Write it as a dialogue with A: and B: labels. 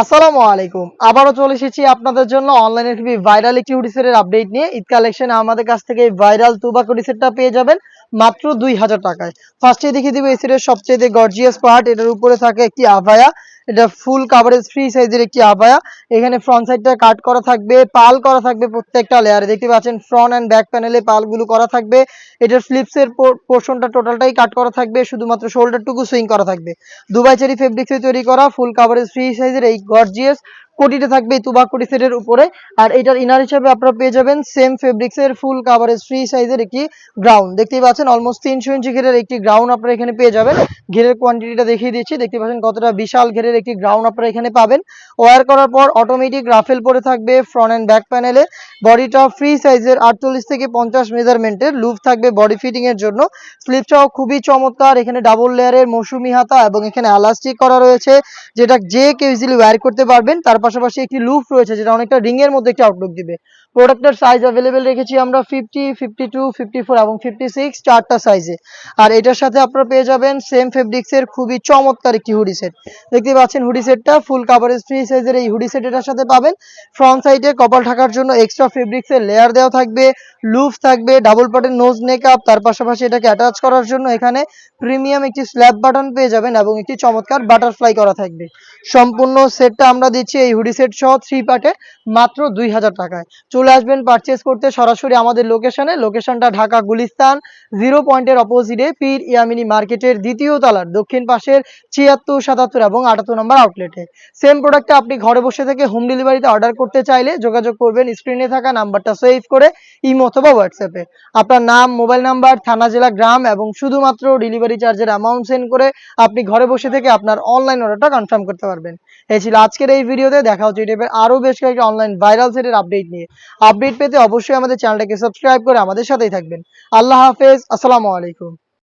A: আসসালামু আলাইকুম। আবারও চলে এসেছি আপনাদের জন্য অনলাইনে খুবই ভাইরাল একটি হুডি সেটের আপডেট নিয়ে। ঈদ কালেকশনে আমাদের কাছ থেকে এই ভাইরাল তুবাক হুডি সেটটা পেয়ে যাবেন মাত্র ২,০০০ টাকায়। ফার্স্টেই দেখিয়ে দিব এই সেটের সবচেয়ে গর্জিয়াস পার্ট। এটার উপরে থাকে একটি আভায়া। এটা ফুল কাভারেজ ফ্রি সাইজের একটি আভায়া। এখানে ফ্রন্ট সাইডটা কাট করা থাকবে, পাল করা থাকবে প্রত্যেকটা লেয়ারে। দেখতে পাচ্ছেন ফ্রন্ট অ্যান্ড ব্যাক প্যানেলে পালগুলো করা থাকবে। এটার স্লিপসের পোর্শনটা টোটালটাই কাট করা থাকবে, শুধুমাত্র শোল্ডারটুকু সুইং করা থাকবে। দুবাই চেরি ফেব্রিক্সে তৈরি করা ফুল কাভারেজ ফ্রি সাইজের এই গর্জিয়াস কোটিটা থাকবে এই তুবাক কোটি সেটের উপরে। আর এটার ইনার হিসেবে আপনারা পেয়ে যাবেন সেম ফেব্রিক্সের ফুল কাভারেজ ফ্রি সাইজের একটি গ্রাউন্ড। দেখতেই পাচ্ছেন অলমোস্ট ৩০০ ইঞ্চি ঘেরের একটি গ্রাউন্ড আপনারা এখানে পেয়ে যাবেন। ঘেরের কোয়ান্টিটিটা দেখিয়ে দিচ্ছি, দেখতে পাচ্ছেন কতটা বিশাল ঘেরের একটি গ্রাউন্ড আপনারা এখানে পাবেন। ওয়্যার করার পর অটোমেটিক রাফেল পরে থাকবে ফ্রন্ট অ্যান্ড ব্যাক প্যানেলে। বডিটা ফ্রি সাইজের ৪৮ থেকে ৫০ মেজারমেন্টের লুপ থাকবে বডি ফিটিং এর জন্য। স্লিপটাও খুবই চমৎকার, এখানে ডাবল লেয়ারের মৌসুমি হাতা এবং এখানে এলাস্টিক করা রয়েছে, যেটা যে কেউ ইজিলি ওয়্যার করতে পারবেন। তার পাশাপাশি একটি লুপ রয়েছে যেটা অনেকটা রিং এর মধ্যে একটি আউটলুক দিবে। প্রোডাক্টের সাইজ অ্যাভেলেবেল রেখেছি আমরা 50, 52, 54 এবং 56 চারটা সাইজে। আর এটার সাথে আপনারা পেয়ে যাবেন সেম ফেব্রিক্সের খুবই চমৎকার একটি হুডি সেট। দেখতে পাচ্ছেন হুডি সেটটা ফুল কাভারেজ ফ্রি সাইজের এই হুডি সেট এটার সাথে পাবেন। ফ্রন্ট সাইডে কপাল ঢাকার জন্য এক্সট্রা ফেব্রিক্সের লেয়ার দেওয়া থাকবে, লুপ থাকবে, ডাবল পার্টের নোজ নেকআপ। তার পাশাপাশি এটাকে অ্যাটাচ করার জন্য এখানে প্রিমিয়াম একটি স্ল্যাব বাটন পেয়ে যাবেন এবং একটি চমৎকার বাটারফ্লাই করা থাকবে। সম্পূর্ণ সেটটা আমরা দিচ্ছি এই হুডি সেট সহ 3 পার্টে মাত্র ২,০০০ টাকায়। চলে আসবেন পারচেজ করতে সরাসরি আমাদের লোকেশনে। লোকেশনটা ঢাকা গুলিস্তান 0 পয়েন্টের অপোজিটে পীর ইয়ামিনী মার্কেটের দ্বিতীয় তলার দক্ষিণ পাশের ৭৬, ৭৭ এবং ৭৮ নম্বর আউটলেটে। সেম প্রোডাক্টটা আপনি ঘরে বসে থেকে হোম ডেলিভারিতে অর্ডার করতে চাইলে যোগাযোগ করবেন স্ক্রিনে থাকা নাম্বারটা সেভ করে ইমো অথবা হোয়াটসঅ্যাপে। আপনার নাম, মোবাইল নাম্বার, থানা, জেলা, গ্রাম এবং শুধুমাত্র ডেলিভারি চার্জের অ্যামাউন্ট সেন্ড করে আপনি ঘরে বসে থেকে আপনার অনলাইন অর্ডারটা কনফার্ম করতে পারবেন। এই ছিল আজকের এই ভিডিওতে। দেখা হচ্ছে এই টাইপের আরো বেশ কয়েকটি অনলাইন ভাইরাল সেটের আপডেট নিয়ে। আপডেট পেতে অবশ্যই আমাদের চ্যানেলটাকে সাবস্ক্রাইব করে আমাদের সাথেই থাকবেন। আল্লাহ হাফেজ, আসসালামু আলাইকুম।